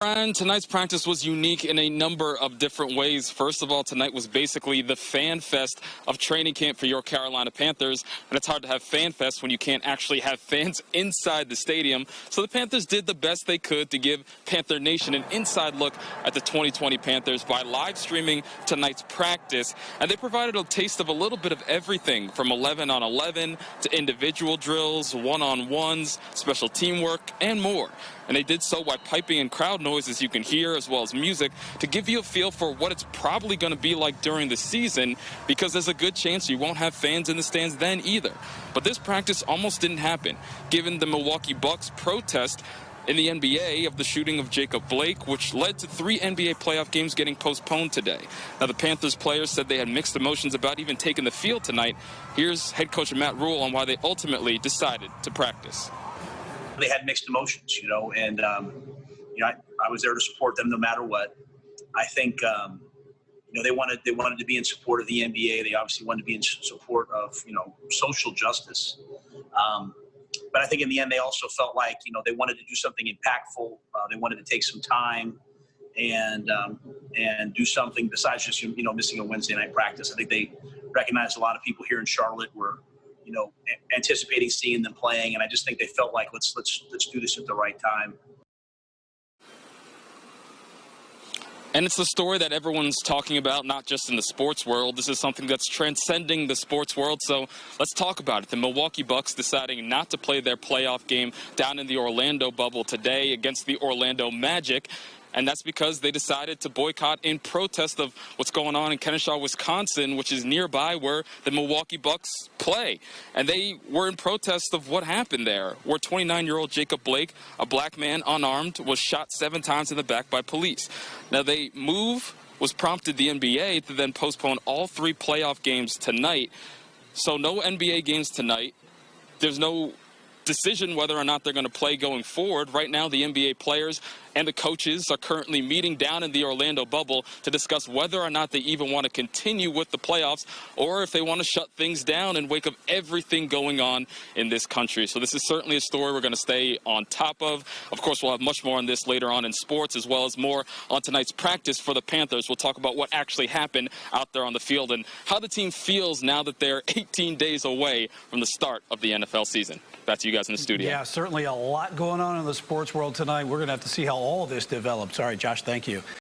Brian, tonight's practice was unique in a number of different ways. First of all, tonight was basically the fan fest of training camp for your Carolina Panthers, and it's hard to have fan fest when you can't actually have fans inside the stadium. So the Panthers did the best they could to give Panther Nation an inside look at the 2020 Panthers by live streaming tonight's practice, and they provided a taste of a little bit of everything from 11 on 11 to individual drills, one-on-ones, special teamwork, and more. And they did so by piping in crowd noises you can hear as well as music to give you a feel for what it's probably going to be like during the season, because there's a good chance you won't have fans in the stands then either. But this practice almost didn't happen, given the Milwaukee Bucks protest in the NBA of the shooting of Jacob Blake, which led to 3 NBA playoff games getting postponed today. Now, the Panthers players said they had mixed emotions about even taking the field tonight. Here's head coach Matt Rule on why they ultimately decided to practice. They had mixed emotions, and I was there to support them no matter what. I think they wanted to be in support of the NBA. They obviously wanted to be in support of social justice. But I think in the end they also felt like they wanted to do something impactful. They wanted to take some time and do something besides just missing a Wednesday night practice. I think they recognized a lot of people here in Charlotte were anticipating seeing them playing, and I just think they felt like let's do this at the right time. And it's the story that everyone's talking about, not just in the sports world. This is something that's transcending the sports world, so let's talk about it. The Milwaukee Bucks deciding not to play their playoff game down in the Orlando bubble today against the Orlando Magic. And that's because they decided to boycott in protest of what's going on in Kennesaw, Wisconsin, which is nearby where the Milwaukee Bucks play. And they were in protest of what happened there, where 29-year-old Jacob Blake, a black man unarmed, was shot 7 times in the back by police. Now, the move was prompted the NBA to then postpone all 3 playoff games tonight. So no NBA games tonight. There's no decision whether or not they're going to play going forward. Right now, the NBA players and the coaches are currently meeting down in the Orlando bubble to discuss whether or not they even want to continue with the playoffs or if they want to shut things down in wake of everything going on in this country. So this is certainly a story we're going to stay on top of. Of course, we'll have much more on this later on in sports, as well as more on tonight's practice for the Panthers. We'll talk about what actually happened out there on the field and how the team feels now that they're 18 days away from the start of the NFL season. Back to you guys in the studio. Yeah, certainly a lot going on in the sports world tonight. We're going to have to see how all of this develops. All right, Josh, thank you.